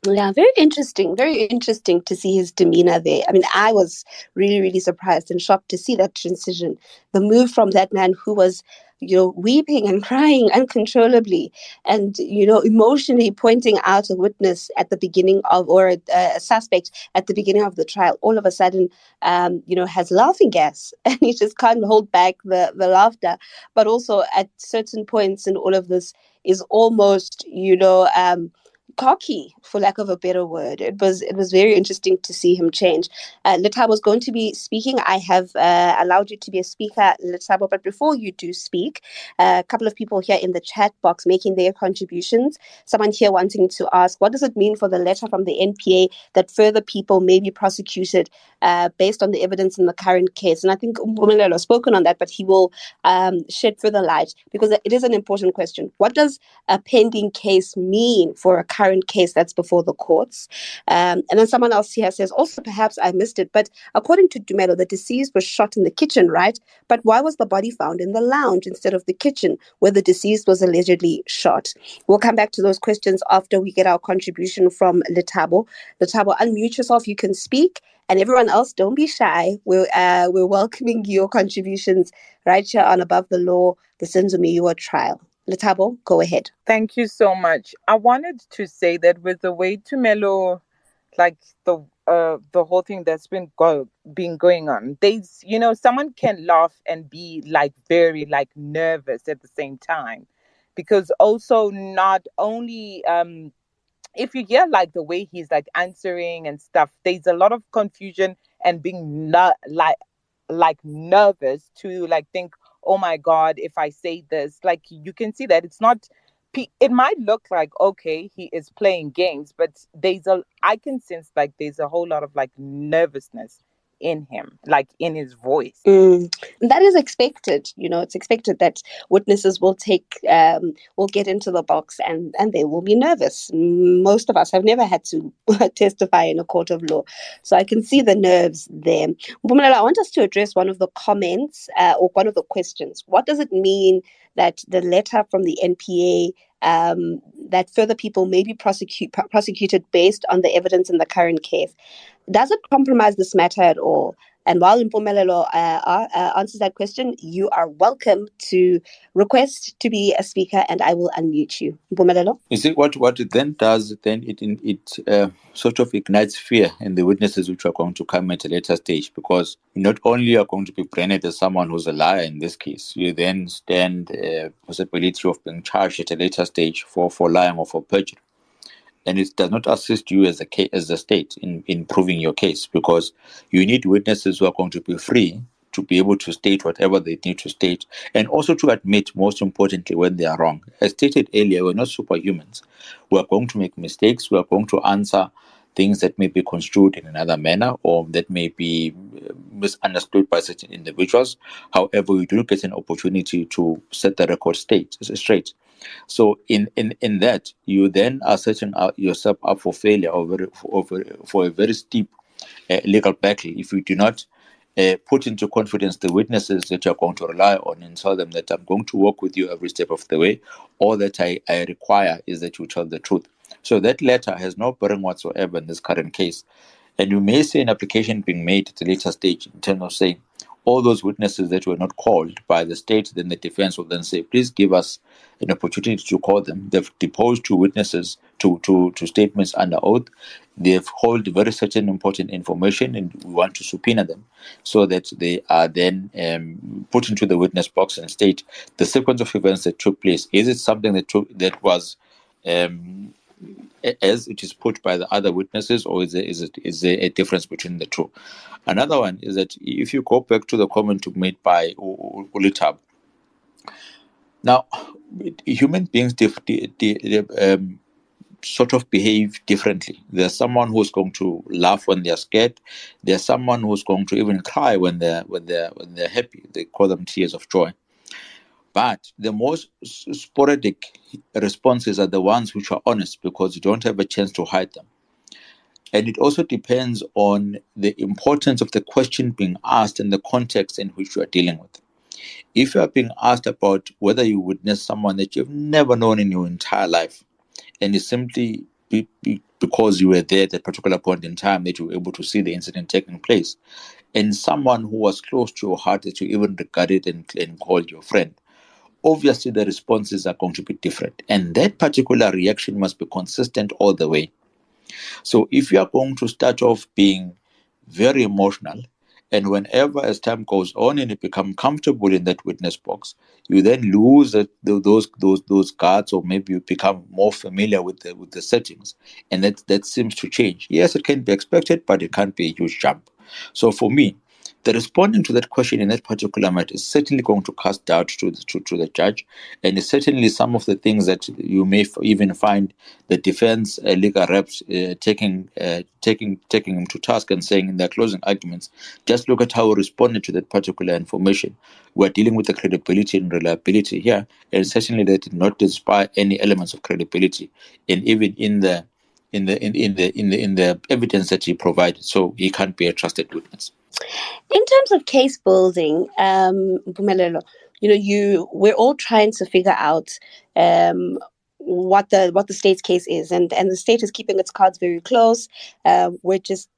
Yeah, very interesting. Very interesting to see his demeanor there. I mean, I was really, really surprised and shocked to see that transition, the move from that man who was, weeping and crying uncontrollably and, emotionally pointing out a witness at the beginning of, or a suspect at the beginning of the trial, all of a sudden, has laughing gas and he just can't hold back the laughter. But also at certain points in all of this is almost, cocky, for lack of a better word. It was very interesting to see him change. Letabo was going to be speaking. I have allowed you to be a speaker, Letabo, but before you do speak, a couple of people here in the chat box making their contributions. Someone here wanting to ask, what does it mean for the letter from the NPA that further people may be prosecuted based on the evidence in the current case? And I think Mpumelelo has spoken on that, but he will shed further light because it is an important question. What does a pending case mean for a current case that's before the courts? And then someone else here says, also, perhaps I missed it, but according to Tumelo, the deceased was shot in the kitchen, right? But why was the body found in the lounge instead of the kitchen where the deceased was allegedly shot? We'll come back to those questions after we get our contribution from Letabo. Letabo, unmute yourself. You can speak. And everyone else, don't be shy. We're welcoming your contributions right here on Above the Law, the Senzo Meyiwa trial. Letabo, go ahead. Thank you so much. I wanted to say that with the way Tumelo, like the whole thing that's been going on, there's someone can laugh and be like very like nervous at the same time, because also not only if you hear like the way he's like answering and stuff, there's a lot of confusion and being not like nervous to like think, oh my God, if I say this, like you can see that it's not, it might look like, okay, he is playing games, but I can sense like there's a whole lot of like nervousness in him, like in his voice. That is expected. It's expected that witnesses will will get into the box and they will be nervous. Most of us have never had to testify in a court of law. So I can see the nerves there. Mpumelelo, I want us to address one of the comments or one of the questions. What does it mean that the letter from the NPA that further people may be prosecuted based on the evidence in the current case? Does it compromise this matter at all? And while Mpumelelo answers that question, you are welcome to request to be a speaker and I will unmute you. Mpumelelo? You see, what it then does, then it sort of ignites fear in the witnesses which are going to come at a later stage, because not only are going to be branded as someone who's a liar in this case, you then stand possibility of being charged at a later stage for lying or for perjury. And it does not assist you as a state in proving your case, because you need witnesses who are going to be free to be able to state whatever they need to state, and also to admit, most importantly, when they are wrong. As stated earlier, we're not superhumans. We are going to make mistakes. We are going to answer things that may be construed in another manner or that may be misunderstood by certain individuals. However, we do get an opportunity to set the record straight. So in that, you then are setting yourself up for failure for a very steep legal battle if you do not put into confidence the witnesses that you're going to rely on and tell them that I'm going to work with you every step of the way. All that I require is that you tell the truth. So that letter has no bearing whatsoever in this current case. And you may see an application being made at a later stage in terms of saying all those witnesses that were not called by the state, then the defense will then say, please give us an opportunity to call them. They've deposed two witnesses to statements under oath. They've held very certain important information and we want to subpoena them so that they are then put into the witness box and state the sequence of events that took place. Is it something that was as it is put by the other witnesses, or is there a difference between the two? Another one is that if you go back to the comment made by Ulitab, now human beings sort of behave differently. There's someone who's going to laugh when they're scared. There's someone who's going to even cry when they're happy. They call them tears of joy. But the most sporadic responses are the ones which are honest, because you don't have a chance to hide them. And it also depends on the importance of the question being asked and the context in which you are dealing with. If you are being asked about whether you witnessed someone that you've never known in your entire life, and it's simply because you were there at that particular point in time that you were able to see the incident taking place, and someone who was close to your heart that you even regarded and called your friend, obviously the responses are going to be different. And that particular reaction must be consistent all the way. So if you are going to start off being very emotional, and whenever as time goes on and you become comfortable in that witness box, you then lose those guards, or maybe you become more familiar with the settings, and that seems to change. Yes, it can be expected, but it can't be a huge jump. So for me, the responding to that question in that particular matter is certainly going to cast doubt to the judge, and it's certainly some of the things that you may even find the defense legal reps taking him to task and saying in their closing arguments, just look at how we responded to that particular information. We're dealing with the credibility and reliability here, and certainly that did not inspire any elements of credibility, and even in the evidence that he provided, so he can't be a trusted witness. In terms of case building, Mpumelelo, we're all trying to figure out what the state's case is, and the state is keeping its cards very close. We're just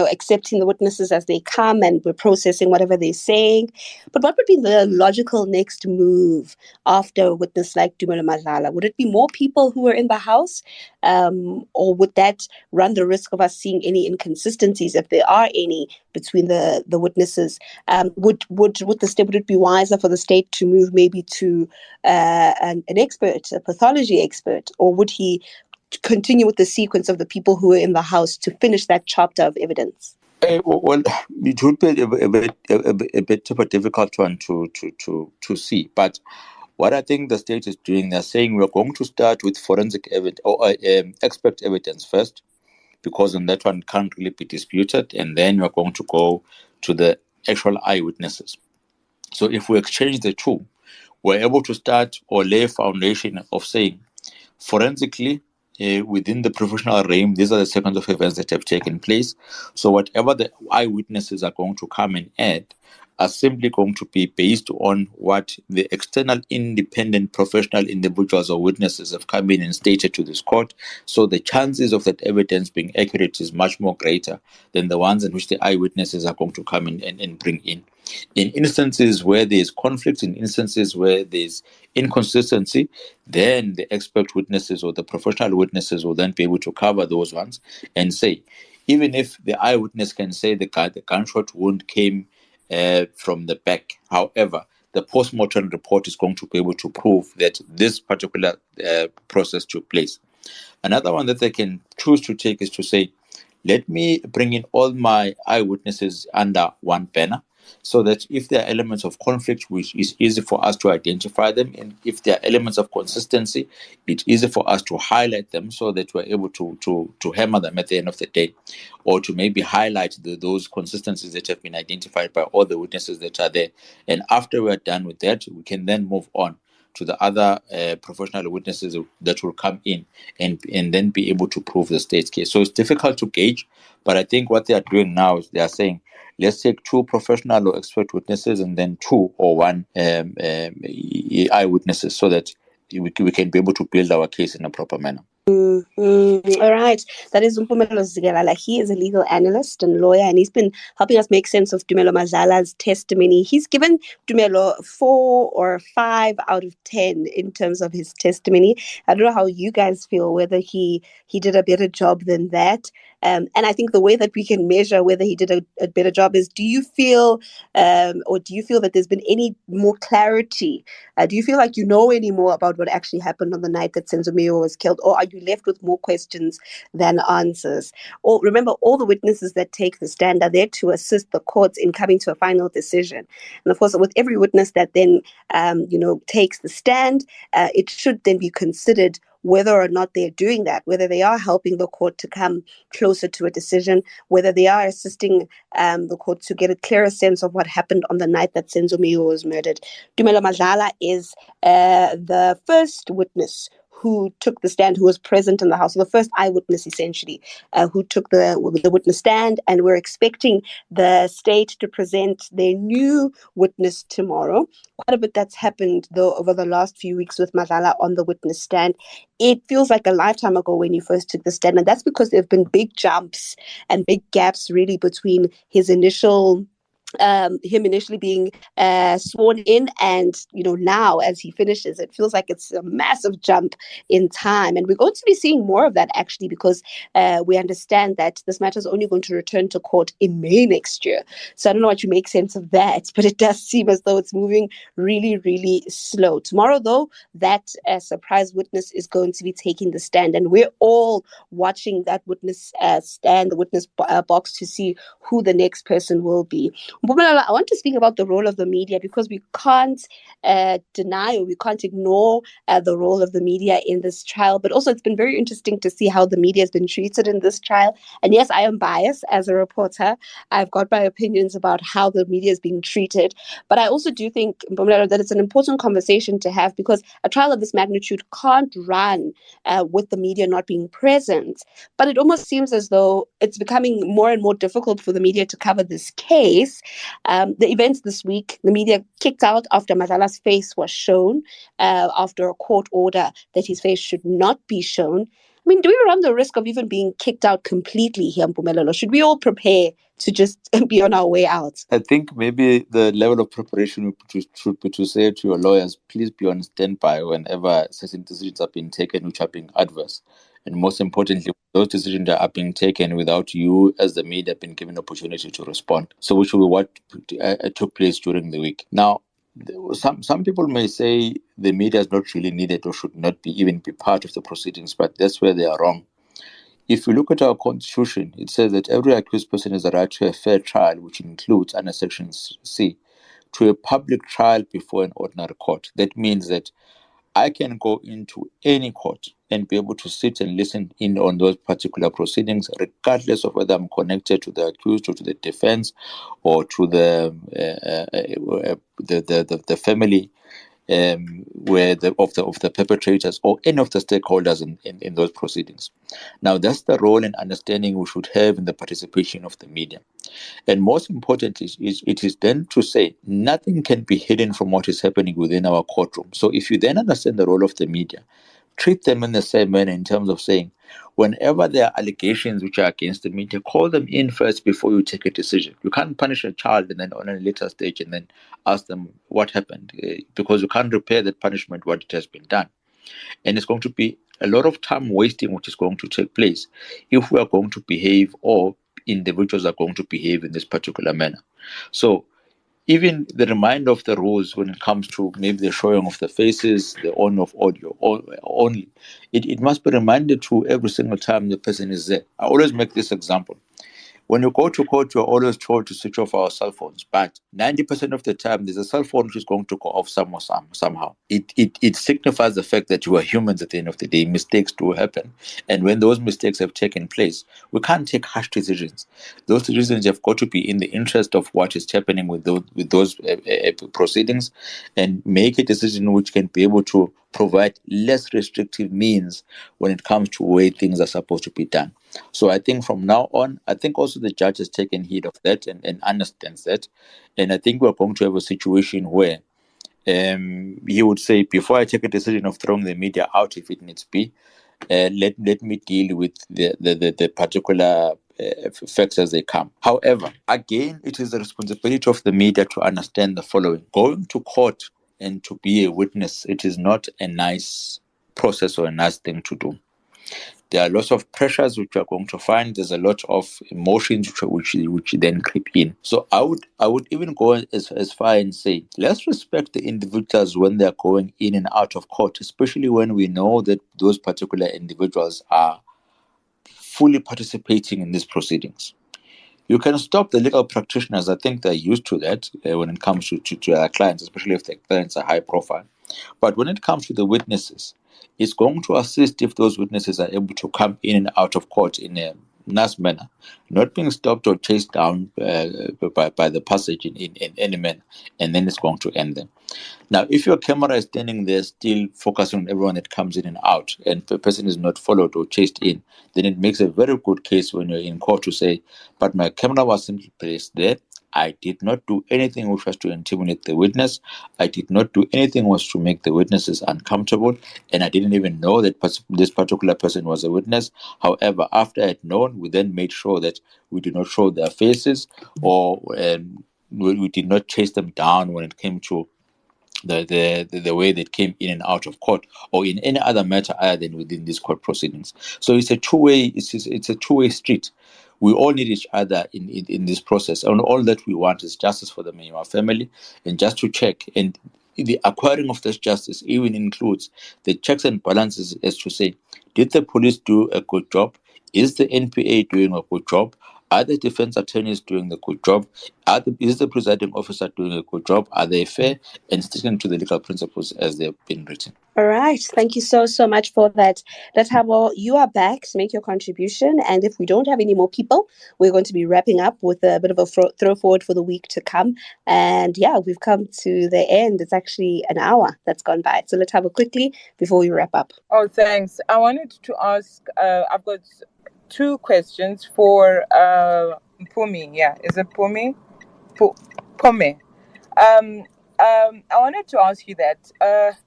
accepting the witnesses as they come, and we're processing whatever they're saying. But what would be the logical next move after a witness like Tumelo Madlala? Would it be more people who are in the house, or would that run the risk of us seeing any inconsistencies, if there are any, between the witnesses? Would it be wiser for the state to move maybe to an expert, a pathology expert, or would he continue with the sequence of the people who are in the house to finish that chapter of evidence? Well, it would be a bit of a difficult one to see, but what I think the state is doing, they're saying we're going to start with forensic evidence or expert evidence first, because on that one can't really be disputed, and then we're going to go to the actual eyewitnesses. So if we exchange the two, we're able to start or lay a foundation of saying, forensically, within the professional realm, these are the sequence of events that have taken place. So whatever the eyewitnesses are going to come and add are simply going to be based on what the external independent professional individuals or witnesses have come in and stated to this court. So the chances of that evidence being accurate is much more greater than the ones in which the eyewitnesses are going to come in and bring in. In instances where there's conflict, in instances where there's inconsistency, then the expert witnesses or the professional witnesses will then be able to cover those ones and say, even if the eyewitness can say the gunshot wound came from the back, however, the post-mortem report is going to be able to prove that this particular process took place. Another one that they can choose to take is to say, let me bring in all my eyewitnesses under one banner, so that if there are elements of conflict, which is easy for us to identify them, and if there are elements of consistency, it's easy for us to highlight them so that we're able to hammer them at the end of the day, or to maybe highlight those consistencies that have been identified by all the witnesses that are there. And after we're done with that, we can then move on to the other professional witnesses that will come in and then be able to prove the state's case. So it's difficult to gauge, but I think what they are doing now is they are saying, let's take two professional or expert witnesses and then two or one eyewitnesses, so that we can be able to build our case in a proper manner. All right. That is Mpumelelo Zikalala. He is a legal analyst and lawyer, and he's been helping us make sense of Tumelo Madlala's testimony. He's given Tumelo 4 or 5 out of 10 in terms of his testimony. I don't know how you guys feel, whether he did a better job than that. And I think the way that we can measure whether he did a better job is, do you feel that there's been any more clarity? Do you feel like you know any more about what actually happened on the night that Senzo Meyiwa was killed, or are you left with more questions than answers? Or remember, all the witnesses that take the stand are there to assist the courts in coming to a final decision. And of course, with every witness that then takes the stand, it should then be considered whether or not they're doing that, whether they are helping the court to come closer to a decision, whether they are assisting the court to get a clearer sense of what happened on the night that Senzo Meyiwa was murdered. Tumelo Madlala is the first witness who took the stand, who was present in the house, so the first eyewitness essentially, who took the witness stand, and we're expecting the state to present their new witness tomorrow. Quite a bit that's happened though over the last few weeks with Madlala on the witness stand. It feels like a lifetime ago when you first took the stand, and that's because there have been big jumps and big gaps really between his initial him initially being sworn in and now as he finishes. It feels like it's a massive jump in time, and we're going to be seeing more of that actually, because we understand that this matter is only going to return to court in May next year. So I don't know what you make sense of that, but it does seem as though it's moving really, really slow. Tomorrow though, that surprise witness is going to be taking the stand, and we're all watching that witness stand, the witness box, to see who the next person will be. Mpumelelo, I want to speak about the role of the media, because we can't deny or we can't ignore the role of the media in this trial. But also, it's been very interesting to see how the media has been treated in this trial. And yes, I am biased as a reporter. I've got my opinions about how the media is being treated. But I also do think, Mpumelelo, that it's an important conversation to have, because a trial of this magnitude can't run with the media not being present. But it almost seems as though it's becoming more and more difficult for the media to cover this case. The events this week, the media kicked out after Madlala's face was shown, after a court order that his face should not be shown. I mean, do we run the risk of even being kicked out completely here, Mpumelelo? Should we all prepare to just be on our way out? I think maybe the level of preparation should be to say to your lawyers, please be on standby whenever certain decisions are being taken which are being adverse. And most importantly, those decisions that are being taken without you as the media being given opportunity to respond. So which will be what took place during the week. Now, some people may say the media is not really needed or should not even be part of the proceedings, but that's where they are wrong. If you look at our constitution, it says that every accused person has a right to a fair trial, which includes, under Section C, to a public trial before an ordinary court. That means that I can go into any court and be able to sit and listen in on those particular proceedings, regardless of whether I'm connected to the accused or to the defense or to the family where of the perpetrators or any of the stakeholders in those proceedings. Now, that's the role and understanding we should have in the participation of the media. And most important is it is then to say nothing can be hidden from what is happening within our courtroom. So if you then understand the role of the media, treat them in the same manner in terms of saying, whenever there are allegations which are against the media, call them in first before you take a decision. You can't punish a child and then on a later stage and then ask them what happened, because you can't repair that punishment what it has been done. And it's going to be a lot of time wasting which is going to take place if we are going to behave or individuals are going to behave in this particular manner. So even the reminder of the rules when it comes to maybe the showing of the faces, the on of audio only, it must be reminded to every single time the person is there. I always make this example. When you go to court, you're always told to switch off our cell phones, but 90% of the time, there's a cell phone which is going to go off somehow. It signifies the fact that you are humans at the end of the day. Mistakes do happen. And when those mistakes have taken place, we can't take harsh decisions. Those decisions have got to be in the interest of what is happening with those proceedings, and make a decision which can be able to provide less restrictive means when it comes to way things are supposed to be done. So I think from now on, I think also the judge has taken heed of that and understands that. And I think we're going to have a situation where he would say, before I take a decision of throwing the media out if it needs be, let me deal with the particular facts as they come. However, again, it is the responsibility of the media to understand the following. Going to court and to be a witness, it is not a nice process or a nice thing to do. There are lots of pressures which you are going to find. There's a lot of emotions which then creep in. So I would even go as far and say, let's respect the individuals when they're going in and out of court, especially when we know that those particular individuals are fully participating in these proceedings. You can stop the legal practitioners. I think they're used to that when it comes to our clients, especially if the clients are high profile. But when it comes to the witnesses, it's going to assist if those witnesses are able to come in and out of court in a nice manner, not being stopped or chased down by the passage in any manner, and then it's going to end them. Now, if your camera is standing there still focusing on everyone that comes in and out, and the person is not followed or chased in, then it makes a very good case when you're in court to say, but my camera was simply placed there. I did not do anything which was to intimidate the witness. I did not do anything was to make the witnesses uncomfortable, and I didn't even know that this particular person was a witness. However, after I had known, we then made sure that we did not show their faces, or we did not chase them down when it came to the way they came in and out of court, or in any other matter other than within these court proceedings. So it's a two-way street. We all need each other in this process, and all that we want is justice for the Meyiwa family, and just to check. And the acquiring of this justice even includes the checks and balances, as to say, did the police do a good job? Is the NPA doing a good job? Are the defense attorneys doing a good job? Is the presiding officer doing a good job? Are they fair and sticking to the legal principles as they've been written? All right. Thank you so much for that. Letabo, you are back to make your contribution. And if we don't have any more people, we're going to be wrapping up with a bit of a throw forward for the week to come. And yeah, we've come to the end. It's actually an hour that's gone by. So Letabo, quickly before we wrap up. Oh, thanks. I wanted to ask, I've got two questions for Mpumi. Yeah, is it Pumi? Pome. I wanted to ask you that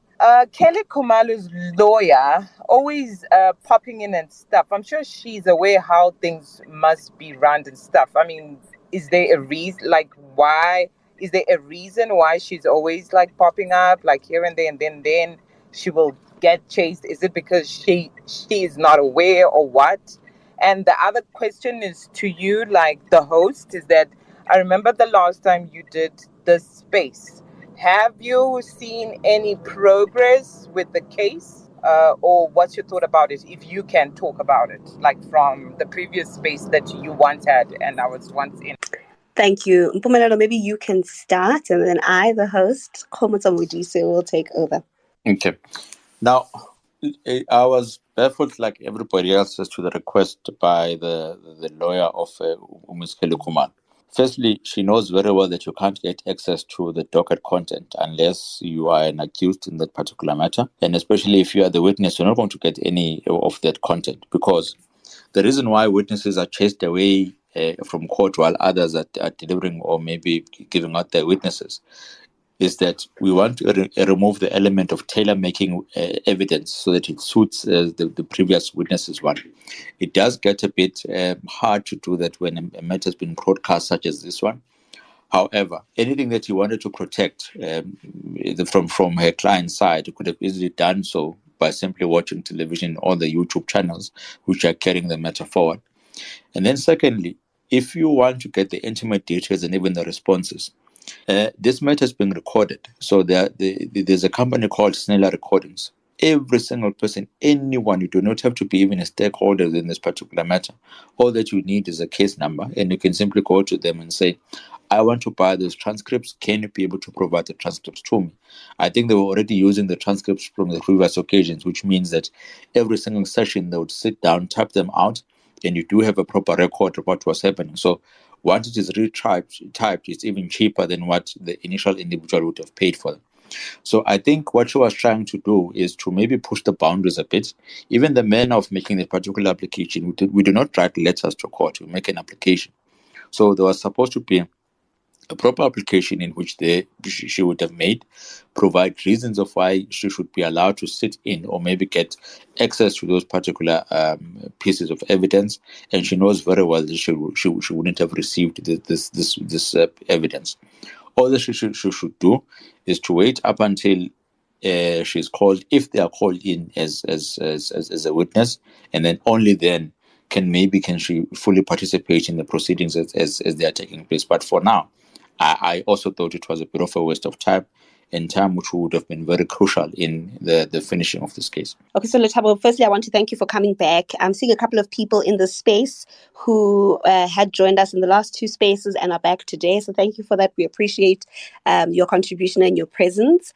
Kelly Khumalo's lawyer always popping in and stuff. I'm sure she's aware how things must be run and stuff. I mean, is there a reason? Like, why? Is there a reason why she's always like popping up, like here and there, and then she will get chased? Is it because she is not aware or what? And the other question is to you, like the host, is that I remember the last time you did the space. Have you seen any progress with the case? Or what's your thought about it, if you can talk about it, like from the previous space that you once had and I was once in? Thank you. Mpumelelo, maybe you can start, and then I, the host, Kgomotso Modise, will take over. Okay. Now, I was baffled like everybody else as to the request by the lawyer of Ms. Kuman. Firstly, she knows very well that you can't get access to the docket content unless you are an accused in that particular matter. And especially if you are the witness, you're not going to get any of that content, because the reason why witnesses are chased away from court while others are delivering or maybe giving out their witnesses is that we want to remove the element of tailor-making evidence so that it suits the previous witnesses one. It does get a bit hard to do that when a matter has been broadcast such as this one. However, anything that you wanted to protect from her client's side, you could have easily done so by simply watching television or the YouTube channels which are carrying the matter forward. And then secondly, if you want to get the intimate details and even the responses, this matter has been recorded. So there's a company called Snella Recordings. Every single person, anyone, you do not have to be even a stakeholder in this particular matter. All that you need is a case number, and you can simply go to them and say, I want to buy those transcripts. Can you be able to provide the transcripts to me? I think they were already using the transcripts from the previous occasions, which means that every single session they would sit down, type them out, and you do have a proper record of what was happening. So once it is typed, it's even cheaper than what the initial individual would have paid for them. So I think what she was trying to do is to maybe push the boundaries a bit. Even the manner of making the particular application, we do not write letters to court, we make an application. So there was supposed to be a proper application in which she would have made, provide reasons of why she should be allowed to sit in or maybe get access to those particular pieces of evidence, and she knows very well that she wouldn't have received this evidence. All that she should do is to wait up until she's called, if they are called in as a witness, and then only then can she fully participate in the proceedings as they are taking place. But for now, I also thought it was a bit of a waste of time, and time which would have been very crucial in the finishing of this case. Okay, so Lethabo, firstly, I want to thank you for coming back. I'm seeing a couple of people in this space who had joined us in the last two spaces and are back today. So thank you for that. We appreciate your contribution and your presence.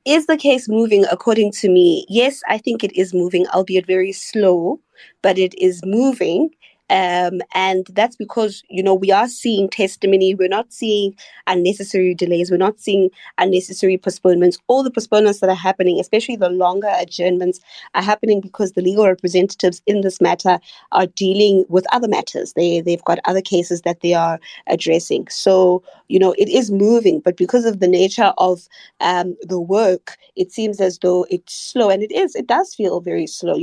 Is the case moving according to me? Yes, I think it is moving, albeit very slow, but it is moving. And that's because, we are seeing testimony. We're not seeing unnecessary delays. We're not seeing unnecessary postponements. All the postponements that are happening, especially the longer adjournments, are happening because the legal representatives in this matter are dealing with other matters. They've got other cases that they are addressing. So, it is moving, but because of the nature of the work, it seems as though it's slow, and it does feel very slow.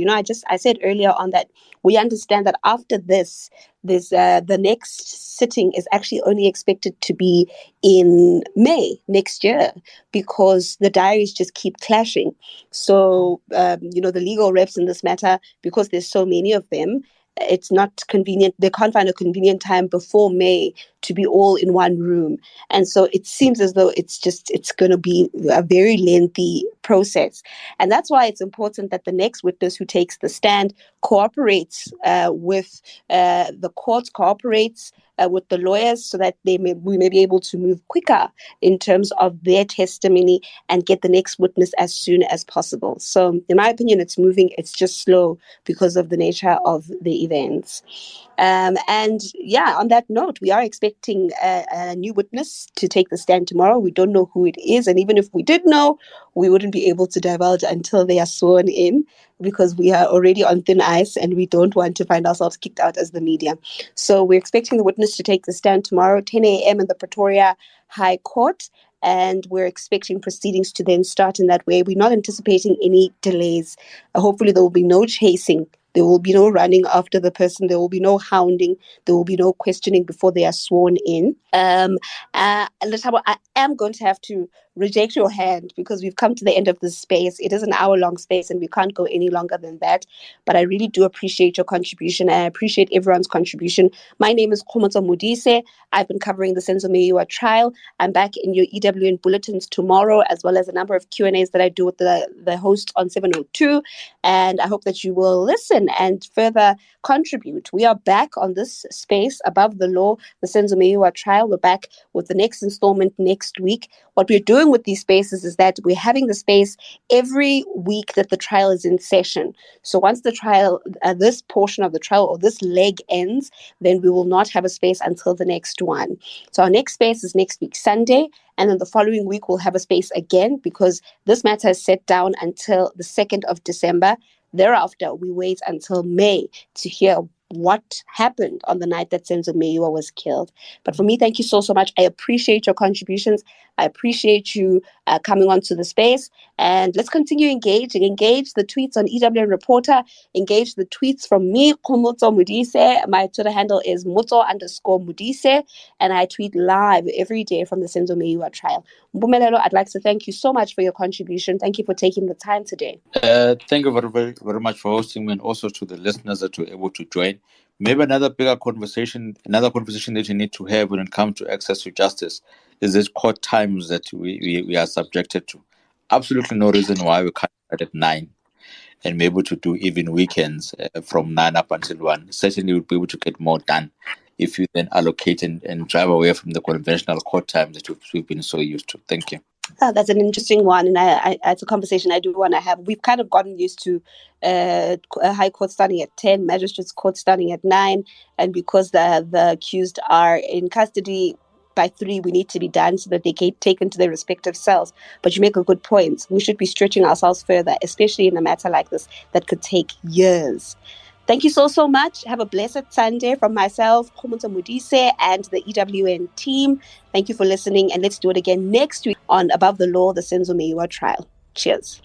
I said earlier on that we understand that after this the next sitting is actually only expected to be in May next year, because the diaries just keep clashing. So the legal reps in this matter, because there's so many of them, it's not convenient. They can't find a convenient time before May to be all in one room. And so it seems as though it's going to be a very lengthy process. And that's why it's important that the next witness who takes the stand cooperates with the court, cooperates with the lawyers, so that we may be able to move quicker in terms of their testimony and get the next witness as soon as possible. So in my opinion, it's moving. It's just slow because of the nature of the events. And yeah, on that note, we are expecting a new witness to take the stand tomorrow. We don't know who it is. And even if we did know, we wouldn't be able to divulge until they are sworn in, because we are already on thin ice and we don't want to find ourselves kicked out as the media. So we're expecting the witness to take the stand tomorrow, 10 a.m. in the Pretoria High Court. And we're expecting proceedings to then start in that way. We're not anticipating any delays. Hopefully there will be no chasing. There will be no running after the person. There will be no hounding. There will be no questioning before they are sworn in. Lethabo, I am going to have to reject your hand, because we've come to the end of this space. It is an hour-long space and we can't go any longer than that. But I really do appreciate your contribution. I appreciate everyone's contribution. My name is Kgomotso Modise. I've been covering the Senzo Meyiwa trial. I'm back in your EWN bulletins tomorrow, as well as a number of Q&As that I do with the host on 702. And I hope that you will listen and further contribute. We are back on this space, Above the Law, the Senzo Meyiwa trial. We're back with the next installment next week. What we're doing doing with these spaces is that we're having the space every week that the trial is in session. So once the trial, this portion of the trial or this leg ends, then we will not have a space until the next one. So our next space is next week, Sunday. And then the following week, we'll have a space again because this matter is set down until the 2nd of December. Thereafter, we wait until May to hear what happened on the night that Senzo Meyiwa was killed. But for me, thank you so much. I appreciate your contributions. I appreciate you coming onto the space. And let's continue engaging. Engage the tweets on EWN Reporter. Engage the tweets from me, Kgomotso Modise. My Twitter handle is Mutso_Modise. And I tweet live every day from the Senzo Meyiwa trial. Mpumelelo, I'd like to thank you so much for your contribution. Thank you for taking the time today. Thank you very much for hosting me, and also to the listeners that were able to join. Maybe another conversation that you need to have when it comes to access to justice is this court times that we are subjected to. Absolutely no reason why we can't start at 9 and be able to do even weekends from 9 up until 1. Certainly we'll be able to get more done if you then allocate and drive away from the conventional court times that we've been so used to. Thank you. That's an interesting one, and it's a conversation I do want to have. We've kind of gotten used to High Court starting at 10, Magistrates Court starting at 9, and because the accused are in custody by 3, we need to be done so that they can take into their respective cells. But you make a good point. We should be stretching ourselves further, especially in a matter like this that could take years. Thank you so much. Have a blessed Sunday from myself, Kgomotso Modise, and the EWN team. Thank you for listening, and let's do it again next week on Above the Law, the Senzo Meyiwa trial. Cheers.